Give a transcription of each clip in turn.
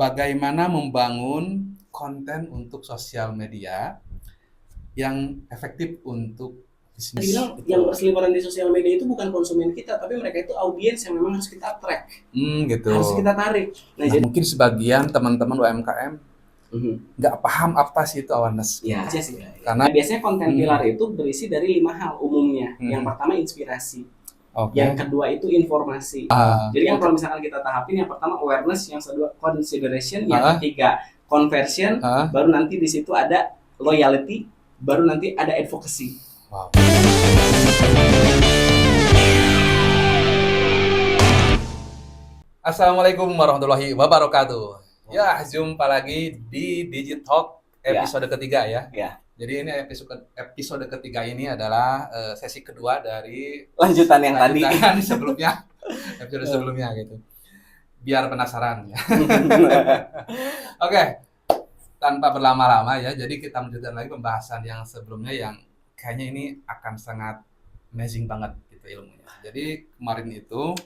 bagaimana membangun konten untuk sosial media yang efektif untuk bisnis. Bilang yang berseliweran di sosial media itu bukan konsumen kita, tapi mereka itu audiens yang memang harus kita attract, Gitu. harus kita tarik. Nah, mungkin sebagian teman-teman UMKM nggak paham apa sih itu awareness. Ya, aja sih. Karena biasanya konten pilar itu berisi dari 5 hal umumnya. Yang pertama inspirasi. Yang kedua itu informasi. Jadi kan kalau misalkan kita tahapin, yang pertama awareness, yang kedua consideration, yang ketiga conversion, baru nanti di situ ada loyalty, baru nanti ada advocacy. Wow. Assalamualaikum warahmatullahi wabarakatuh. Ya, jumpa lagi di Digitalk episode ketiga ya. Jadi ini episode ketiga ini adalah sesi kedua dari lanjutan yang tadi sebelumnya, episode sebelumnya gitu. Biar penasaran ya. Oke, tanpa berlama-lama ya. Jadi kita lanjutkan lagi pembahasan yang sebelumnya yang kayaknya ini akan sangat amazing banget gitu ilmunya. Jadi kemarin itu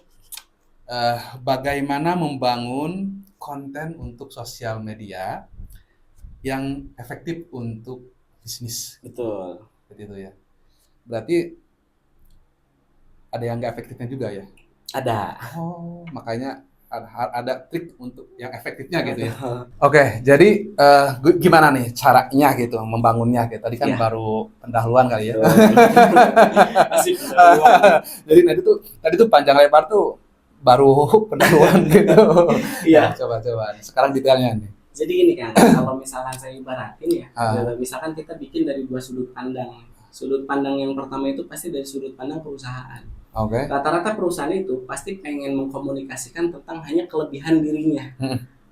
bagaimana membangun konten untuk sosial media yang efektif untuk bisnis. Betul. Seperti itu ya. Berarti ada yang nggak efektifnya juga ya? Ada. Oh, makanya ada trik untuk yang efektifnya gitu ya. Oke, jadi gimana nih caranya gitu membangunnya gitu. Tadi kan baru pendahuluan kali ya. Asik pendahuluan. Jadi tadi tuh panjang lebar tuh baru pendahuluan gitu. Iya. Coba. Sekarang detailnya nih. Jadi ini kan, kalau misalkan saya ibaratin ya, misalkan kita bikin dari 2 sudut pandang. Sudut pandang yang pertama itu pasti dari sudut pandang perusahaan. Rata-rata perusahaan itu pasti pengen mengkomunikasikan tentang hanya kelebihan dirinya.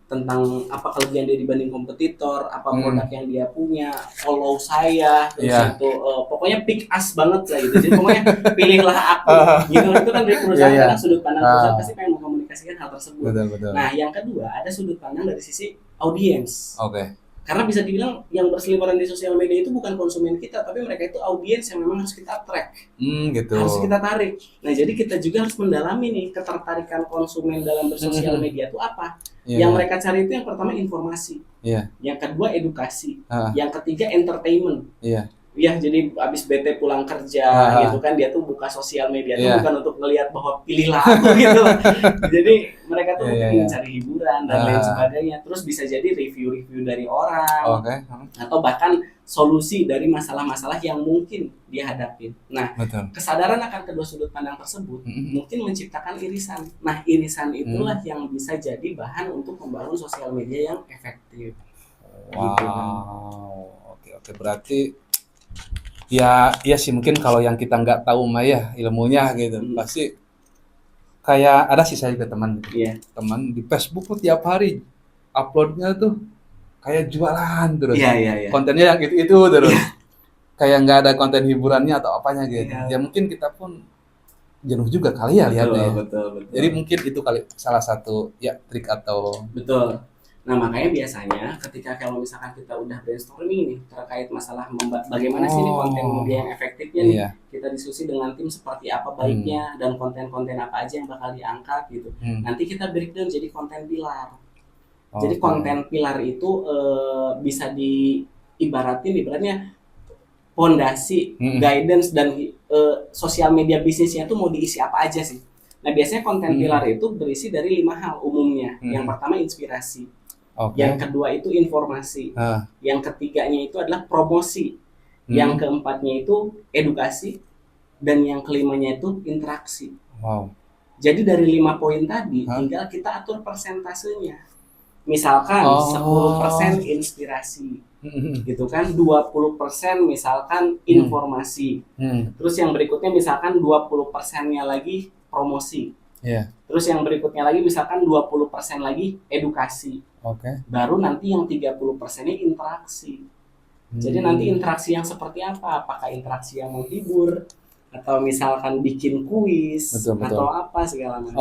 Tentang apa kelebihan dia dibanding kompetitor, apa produk yang dia punya, follow saya, terus itu pokoknya pick us banget lah gitu. Jadi pokoknya pilihlah aku. Gitu itu kan dari perusahaan, karena sudut pandang perusahaan pasti pengen mengkomunikasikan hal tersebut. Betul. Nah, yang kedua ada sudut pandang dari sisi audiens. Karena bisa dibilang yang berseliweran di sosial media itu bukan konsumen kita, tapi mereka itu audiens yang memang harus kita attract, gitu. harus kita tarik. Nah, jadi kita juga harus mendalami nih ketertarikan konsumen dalam bersosial media itu apa. Yang mereka cari itu yang pertama informasi, yang kedua edukasi, yang ketiga entertainment. Ya, jadi abis bete pulang kerja gitu kan, dia tuh buka sosial media tuh bukan untuk ngelihat bahwa pilihlah aku gitu. Jadi mereka tuh mungkin mencari hiburan dan lain sebagainya. Terus bisa jadi review-review dari orang, atau bahkan solusi dari masalah-masalah yang mungkin dia hadapin. Nah, kesadaran akan kedua sudut pandang tersebut mungkin menciptakan irisan. Nah, irisan itulah yang bisa jadi bahan untuk membangun sosial media yang efektif. Wow, oke. Berarti ya sih, mungkin kalau yang kita nggak tahu mah ya ilmunya gitu, pasti kayak ada sih saya ke teman gitu. Teman di Facebook tuh tiap hari uploadnya tuh kayak jualan terus. Kontennya yang itu terus. Kayak nggak ada konten hiburannya atau apanya gitu. Ya mungkin kita pun jenuh juga kali ya lihatnya. Betul. Jadi mungkin itu kali salah satu ya trik atau Nah, makanya biasanya ketika kalau misalkan kita udah brainstorming nih terkait masalah bagaimana sih nih konten media yang efektifnya nih, kita diskusi dengan tim seperti apa baiknya dan konten-konten apa aja yang bakal diangkat gitu. Nanti kita breakdown jadi konten pilar. Jadi konten pilar itu bisa ibaratnya fondasi, guidance dan sosial media bisnisnya tuh mau diisi apa aja sih. Nah, biasanya konten pilar itu berisi dari 5 hal umumnya. Yang pertama inspirasi. Yang kedua itu informasi. Yang ketiganya itu adalah promosi. Yang keempatnya itu edukasi. Dan yang kelimanya itu interaksi. Jadi dari 5 poin tadi tinggal kita atur persentasenya. Misalkan 10% inspirasi. Gitu kan, 20% misalkan informasi. Terus yang berikutnya misalkan 20%-nya lagi promosi. Terus yang berikutnya lagi misalkan 20% lagi edukasi. Baru nanti yang 30%-nya interaksi. Jadi nanti interaksi yang seperti apa? Apakah interaksi yang menghibur, atau misalkan bikin kuis, atau apa segala macam.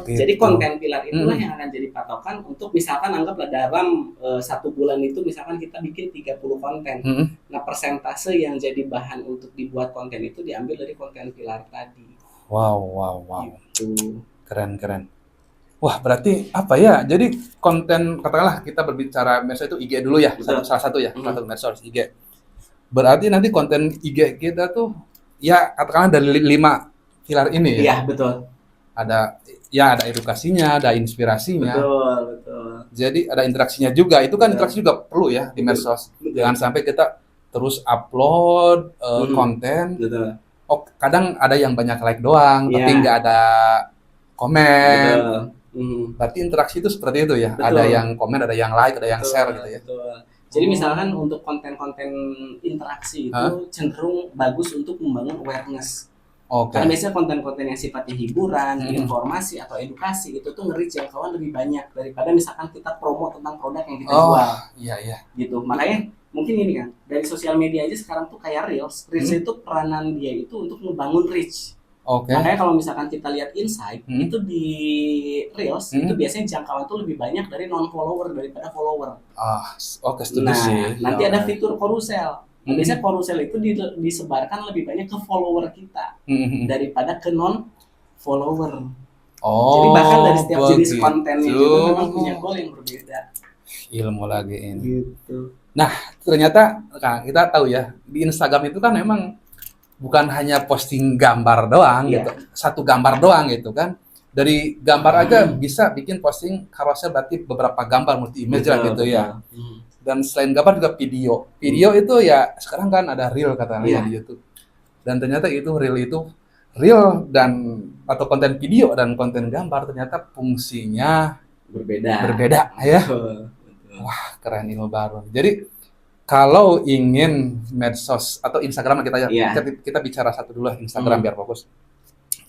Gitu. Jadi konten pilar itulah yang akan jadi patokan untuk misalkan anggaplah dalam 1 bulan itu misalkan kita bikin 30 konten. Nah, persentase yang jadi bahan untuk dibuat konten itu diambil dari konten pilar tadi. Wow. Gitu. Keren. Wah, berarti apa ya? Jadi konten, katakanlah kita berbicara medsos itu IG dulu ya, salah satu ya, salah satu medsos IG. Berarti nanti konten IG kita tuh ya katakanlah dari 5 pilar ini ya. Iya, betul. Ada edukasinya, ada inspirasinya. Betul. Jadi ada interaksinya juga. Itu kan interaksi juga perlu ya di medsos. Jangan sampai kita terus upload konten. Betul. Oh, kadang ada yang banyak like doang, tapi nggak ada komen. Berarti interaksi itu seperti itu ya. Betul. Ada yang komen, ada yang like, ada yang share gitu ya. Betul. Jadi misalkan untuk konten-konten interaksi itu cenderung bagus untuk membangun awareness. Karena biasanya konten-konten yang sifatnya hiburan, informasi atau edukasi itu tuh nge-reach jangkauan lebih banyak daripada misalkan kita promo tentang produk yang kita jual. Iya. Gitu. Makanya mungkin ini kan dari sosial media aja sekarang tuh kayak Reels. Reels itu peranan dia itu untuk membangun reach. Makanya kalau misalkan kita lihat insight itu di Reels itu biasanya jangkauan tuh lebih banyak dari non-follower daripada follower. Setuju sih. Nanti ada fitur carousel. Biasanya carousel itu disebarkan lebih banyak ke follower kita daripada ke non-follower. Jadi bahkan dari setiap jenis kontennya itu memang punya goal yang berbeda. Ilmu lagi ini. Gitu. Nah, ternyata kita tahu ya, di Instagram itu kan memang bukan hanya posting gambar doang gitu. Satu gambar doang gitu kan. Dari gambar aja bisa bikin posting carousel, berarti beberapa gambar multi image lah gitu ya. Dan selain gambar juga video. Video itu ya sekarang kan ada reel katanya di YouTube. Dan ternyata itu reel dan atau konten video dan konten gambar ternyata fungsinya berbeda ya. Wah, keren, ilmu baru. Jadi kalau ingin medsos atau Instagram kita bicara satu dulu, Instagram biar fokus.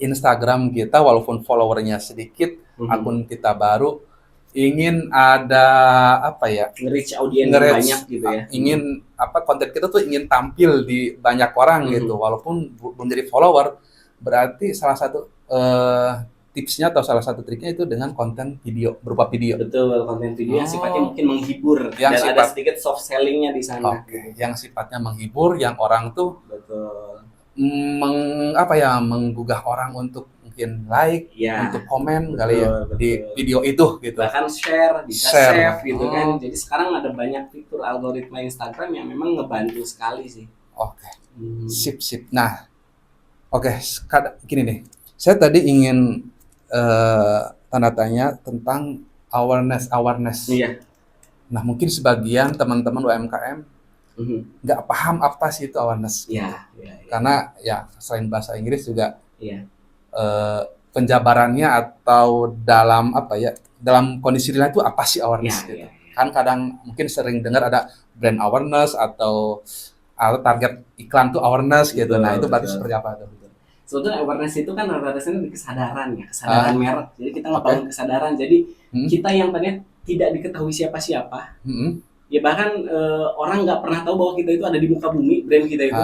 Instagram kita walaupun followernya sedikit, akun kita baru, ingin ada nge-reach audiens banyak gitu ya. Ingin konten kita tuh ingin tampil di banyak orang gitu, walaupun belum jadi follower. Berarti salah satu tipsnya atau salah satu triknya itu dengan konten video, berupa video. Betul, konten video yang sifatnya mungkin menghibur dan ada sedikit soft sellingnya di sana. Yang sifatnya menghibur, yang orang tuh menggugah orang untuk mungkin like, untuk komen kali ya di video itu gitu. Bahkan share, bisa save gitu kan. Jadi sekarang ada banyak fitur algoritma Instagram yang memang ngebantu sekali sih. Sip. Nah, gini nih. Saya tadi ingin tanda tanya tentang awareness. Iya. Nah, mungkin sebagian teman-teman UMKM nggak paham apa sih itu awareness. Iya. Karena ya selain bahasa Inggris juga penjabarannya atau dalam kondisi real itu apa sih awareness gitu. Kan kadang mungkin sering dengar ada brand awareness atau target iklan tuh awareness gitu. Nah, itu berarti seperti apa tuh? Sebetulnya awareness itu kan rata-rata di kesadaran merek. Jadi kita ngebangun kesadaran. Jadi kita yang tadinya tidak diketahui siapa-siapa, ya bahkan orang nggak pernah tahu bahwa kita itu ada di muka bumi, brand kita itu.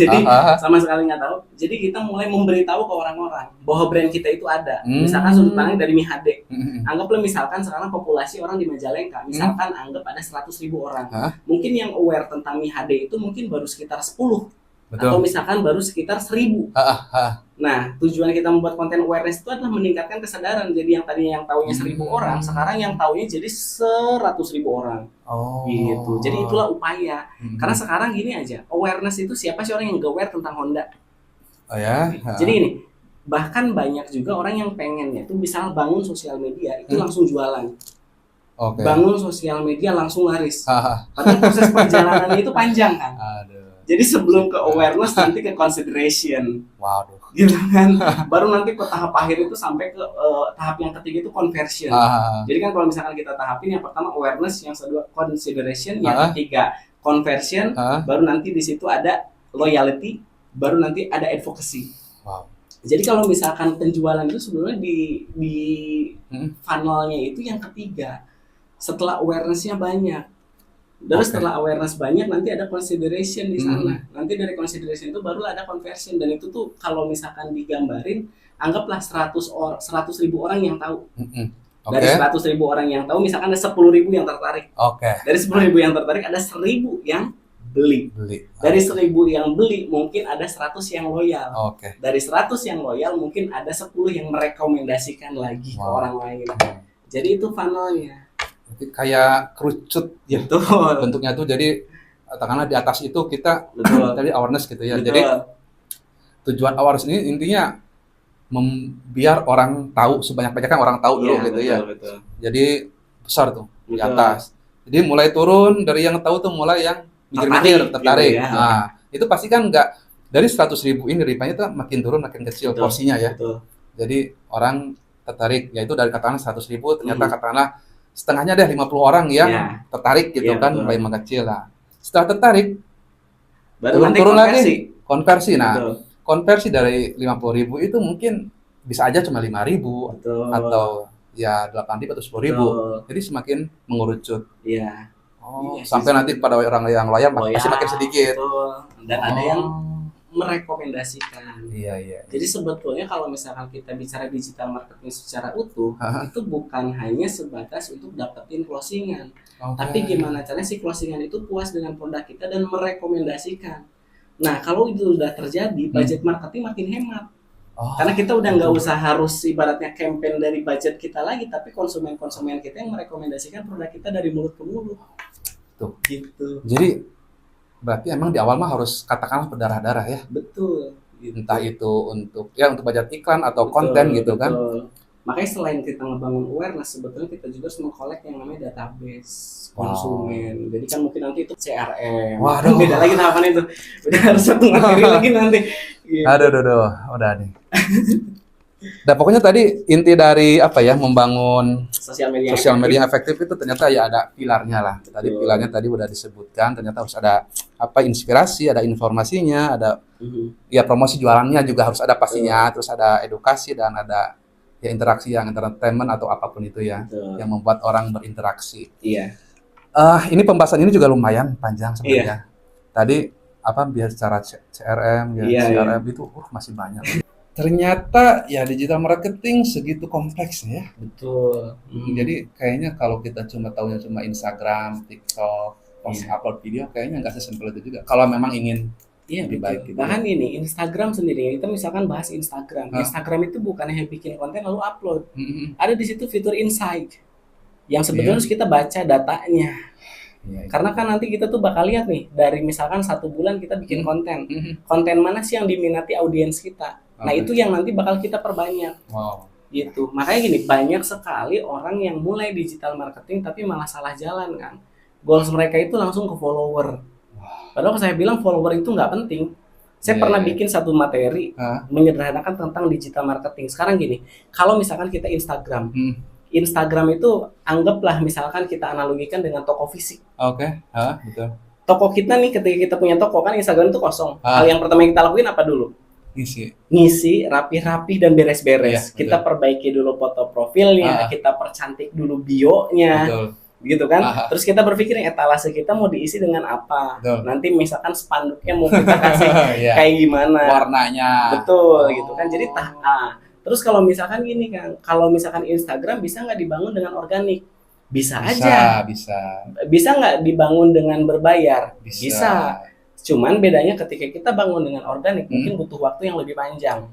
Jadi sama sekali nggak tahu. Jadi kita mulai memberitahu ke orang-orang bahwa brand kita itu ada. Misalkan sudut pandang dari Mihade. Anggaplah misalkan sekarang populasi orang di Majalengka, misalkan anggap ada 100.000 orang. Mungkin yang aware tentang Mihade itu mungkin baru sekitar 10. Atau misalkan baru sekitar 1.000. Nah, tujuan kita membuat konten awareness itu adalah meningkatkan kesadaran. Jadi yang tadinya yang taunya 1.000 orang, sekarang yang taunya jadi 100.000 orang. Gitu. Jadi itulah upaya. Karena sekarang gini aja, awareness itu siapa sih orang yang gak aware tentang Honda? Jadi ini, bahkan banyak juga orang yang pengennya itu bisa bangun sosial media itu langsung jualan. Bangun sosial media langsung laris. Tapi proses perjalanannya itu panjang kan. Jadi sebelum ke awareness nanti ke consideration. Waduh. Gitu kan. Baru nanti ke tahap akhir itu sampai ke tahap yang ketiga itu conversion. Jadi kan kalau misalkan kita tahapin yang pertama awareness, yang kedua consideration, yang ketiga conversion, baru nanti di situ ada loyalty, baru nanti ada advocacy. Jadi kalau misalkan penjualan itu sebenarnya di funnelnya itu yang ketiga. Setelah awareness-nya banyak. Terus setelah awareness banyak nanti ada consideration di sana. Nanti dari consideration itu baru ada conversion, dan itu tuh kalau misalkan digambarin anggaplah 100.000 orang yang tahu. Dari 100.000 orang yang tahu misalkan ada 10.000 yang tertarik. Dari 10.000 yang tertarik ada 1.000 yang beli. Dari 1.000 yang beli mungkin ada 100 yang loyal. Dari 100 yang loyal mungkin ada 10 yang merekomendasikan lagi ke orang lain. Jadi itu funnelnya. Jadi kayak kerucut ya. Betul. Bentuknya tuh jadi katakanlah di atas itu kita tadi awareness gitu ya. Betul. Jadi tujuan awareness ini intinya biar orang tahu sebanyak-banyaknya orang tahu dulu gitu ya. Betul. Jadi besar tuh di atas. Jadi mulai turun dari yang tahu tuh mulai yang mikir-mikir, tertarik. Gitu ya. Nah, itu pasti kan nggak dari 100.000 ini ripanya tuh makin turun makin kecil porsinya ya. Betul. Jadi orang tertarik, yaitu dari katakanlah 100.000 ternyata katakanlah setengahnya deh 50 orang yang tertarik gitu kan, mulai mengecil lah. Setelah tertarik, turun lagi konversi. Nah, konversi dari 50.000 itu mungkin bisa aja cuma 5.000 atau ya 8.000 atau 10.000. Jadi semakin mengerucut. Iya. Sampai nanti pada orang yang loyal pasti makin sedikit. Dan ada yang merekomendasikan. Iya. Jadi sebetulnya kalau misalkan kita bicara digital marketing secara utuh, itu bukan hanya sebatas untuk dapetin closingan. Tapi gimana caranya si closingan itu puas dengan produk kita dan merekomendasikan. Nah, kalau itu sudah terjadi, budget marketing makin hemat. Karena kita udah nggak usah harus ibaratnya campaign dari budget kita lagi, tapi konsumen-konsumen kita yang merekomendasikan produk kita dari mulut ke mulut. Tuh. Gitu. Jadi berarti emang di awal mah harus katakanlah berdarah-darah ya. Betul. Gitu. Entah itu untuk budget iklan atau konten gitu kan. Makanya selain kita ngebangun awareness, sebetulnya kita juga harus mengkolek yang namanya database konsumen. Jadi kan mungkin nanti itu CRM. Waduh. Beda lagi tahapannya itu. Udah harus satu materi lagi nanti. Gitu. Aduh. Udah nih. Nah, pokoknya tadi inti dari membangun sosial media efektif itu ternyata ya ada pilarnya lah. Tadi pilarnya tadi udah disebutkan, ternyata harus ada inspirasi, ada informasinya, ada ya promosi jualannya juga harus ada pastinya, terus ada edukasi dan ada ya interaksi yang entertainment atau apapun itu ya, yang membuat orang berinteraksi. Iya. Ini pembahasan ini juga lumayan panjang sebenarnya. Tadi biar secara CRM CRM itu masih banyak. Ternyata ya digital marketing segitu kompleksnya ya. Betul. Jadi kayaknya kalau kita cuma tahunya cuma Instagram, TikTok, upload video kayaknya nggak sesimpel itu juga. Kalau memang ingin lebih baik gitu. Bahkan ini Instagram sendiri, kita misalkan bahas Instagram. Instagram itu bukan hanya bikin konten lalu upload. Ada di situ fitur insight yang sebetulnya harus kita baca datanya. Karena kan nanti kita tuh bakal lihat nih dari misalkan 1 bulan kita bikin konten. Konten mana sih yang diminati audiens kita? Nah, itu yang nanti bakal kita perbanyak. Gitu. Makanya gini, banyak sekali orang yang mulai digital marketing tapi malah salah jalan kan. Goals mereka itu langsung ke follower. Padahal saya bilang follower itu nggak penting. Saya pernah bikin satu materi menyederhanakan tentang digital marketing. Sekarang gini, kalau misalkan kita Instagram itu anggaplah misalkan kita analogikan dengan toko fisik. Betul. Toko kita nih, ketika kita punya toko kan Instagram itu kosong. Hal yang pertama yang kita lakuin apa dulu? Ngisi rapi-rapi dan beres-beres. Kita perbaiki dulu foto profilnya, kita percantik dulu bio-nya. Gitu kan. Terus kita berpikir etalase kita mau diisi dengan apa. Nanti misalkan spanduknya mau kita kasih kayak gimana, warnanya. Betul gitu kan. Jadi terus kalau misalkan gini kan, kalau misalkan Instagram bisa nggak dibangun dengan organik? Bisa aja. Bisa nggak dibangun dengan berbayar? Bisa. Cuman bedanya ketika kita bangun dengan organik mungkin butuh waktu yang lebih panjang.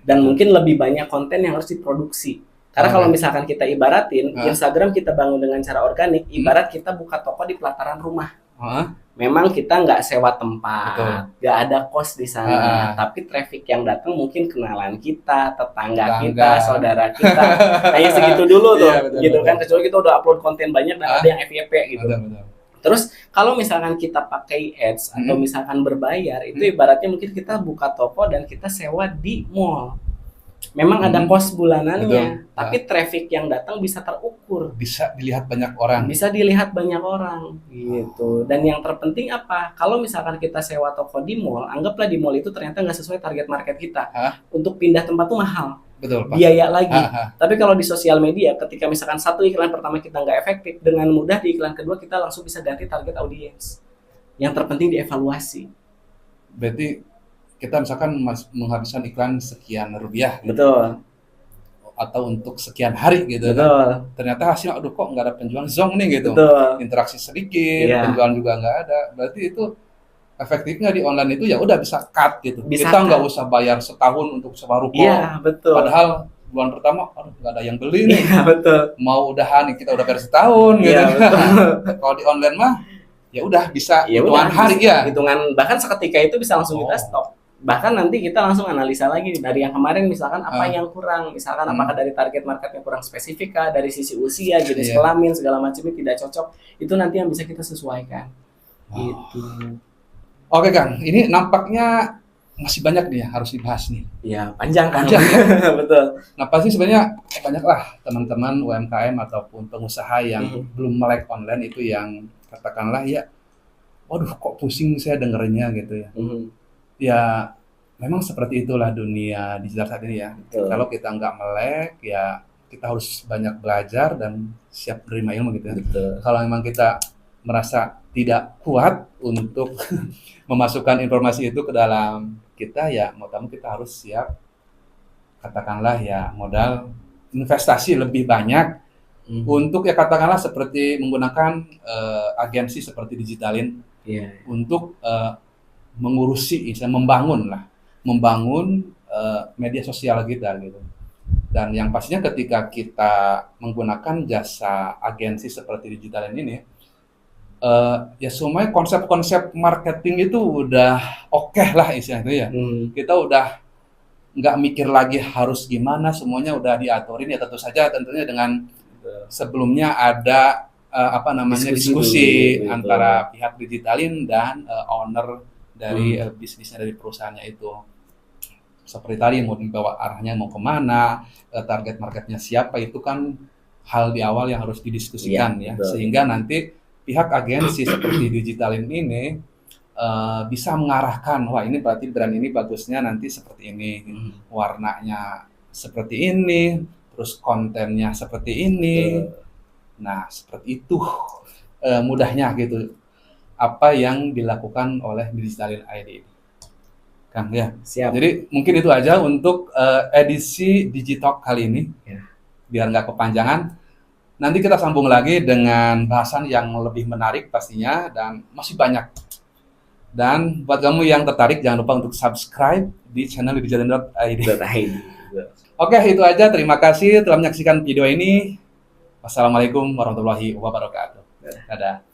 Dan mungkin lebih banyak konten yang harus diproduksi. Karena kalau misalkan kita ibaratin, Instagram kita bangun dengan cara organik, ibarat kita buka toko di pelataran rumah. Memang kita nggak sewa tempat, nggak ada kos di sana, tapi traffic yang datang mungkin kenalan kita, tetangga kita, saudara kita. Hanya segitu dulu tuh, kan. Kecuali kita udah upload konten banyak dan ada yang FYP gitu. Terus kalau misalkan kita pakai ads atau misalkan berbayar, itu ibaratnya mungkin kita buka toko dan kita sewa di mall. Memang ada kos bulanannya, tapi traffic yang datang bisa terukur. Bisa dilihat banyak orang. Gitu. Dan yang terpenting apa? Kalau misalkan kita sewa toko di mall, anggaplah di mall itu ternyata nggak sesuai target market kita. Untuk pindah tempat tuh mahal. Biaya lagi. Tapi kalau di sosial media, ketika misalkan satu iklan pertama kita nggak efektif, dengan mudah di iklan kedua kita langsung bisa ganti target audiens. Yang terpenting dievaluasi. Berarti kita misalkan menghabiskan iklan sekian rupiah. Betul. Atau untuk sekian hari gitu. Betul. Ternyata hasilnya kok nggak ada penjualan zong nih gitu. Betul. Interaksi sedikit, penjualan juga nggak ada. Berarti itu efektifnya di online itu ya udah bisa cut gitu. Bisa kita nggak usah bayar setahun untuk sewa ruko. Iya, betul. Padahal bulan pertama, aduh nggak ada yang beli nih. Iya, betul. Mau udahan kita udah bayar setahun gitu. Iya, betul. Kalau di online mah ya udah bisa Ya hitungan udah, hari ya. Hitungan bahkan seketika itu bisa langsung kita stop. Bahkan nanti kita langsung analisa lagi dari yang kemarin, misalkan apa yang kurang, misalkan apakah dari target marketnya kurang spesifik kah, dari sisi usia, jenis kelamin, segala macam ini tidak cocok, itu nanti yang bisa kita sesuaikan. Gitu. Oke Kang, ini nampaknya masih banyak nih ya harus dibahas nih. Ya panjang kan. Betul. Nah pasti sebenarnya banyaklah teman-teman UMKM ataupun pengusaha yang belum melek online itu yang katakanlah ya, waduh kok pusing saya dengernya gitu ya. Ya memang seperti itulah dunia digital saat ini ya. Kalau kita nggak melek ya kita harus banyak belajar dan siap menerima ilmu gitu ya. Kalau memang kita merasa tidak kuat untuk memasukkan informasi itu ke dalam kita ya mau tak mau kita harus siap katakanlah ya modal investasi lebih banyak untuk ya katakanlah seperti menggunakan agensi seperti Digitalin untuk mengurusi, membangun media sosial kita gitu. Dan yang pastinya ketika kita menggunakan jasa agensi seperti Digitalin ini, ya semuanya konsep-konsep marketing itu udah oke lah istilahnya ya. Kita udah nggak mikir lagi harus gimana, semuanya udah diaturin ya tentunya dengan sebelumnya ada diskusi antara pihak Digitalin dan owner dari bisnisnya dari perusahaannya itu. Seperti tadi mau dibawa arahnya mau kemana, target marketnya siapa, itu kan hal di awal yang harus didiskusikan ya. Sehingga nanti pihak agensi seperti Digitalin ini bisa mengarahkan, wah ini berarti brand ini bagusnya nanti seperti ini, warnanya seperti ini, terus kontennya seperti ini. Nah seperti itu mudahnya gitu apa yang dilakukan oleh Digitalin ID ini. Kang ya. Siap. Jadi mungkin itu aja untuk edisi Digitalk kali ini. Biar nggak kepanjangan. Nanti kita sambung lagi dengan bahasan yang lebih menarik pastinya dan masih banyak. Dan buat kamu yang tertarik jangan lupa untuk subscribe di channel Digitalin.id. Oke, itu aja. Terima kasih telah menyaksikan video ini. Wassalamualaikum warahmatullahi wabarakatuh. Dadah.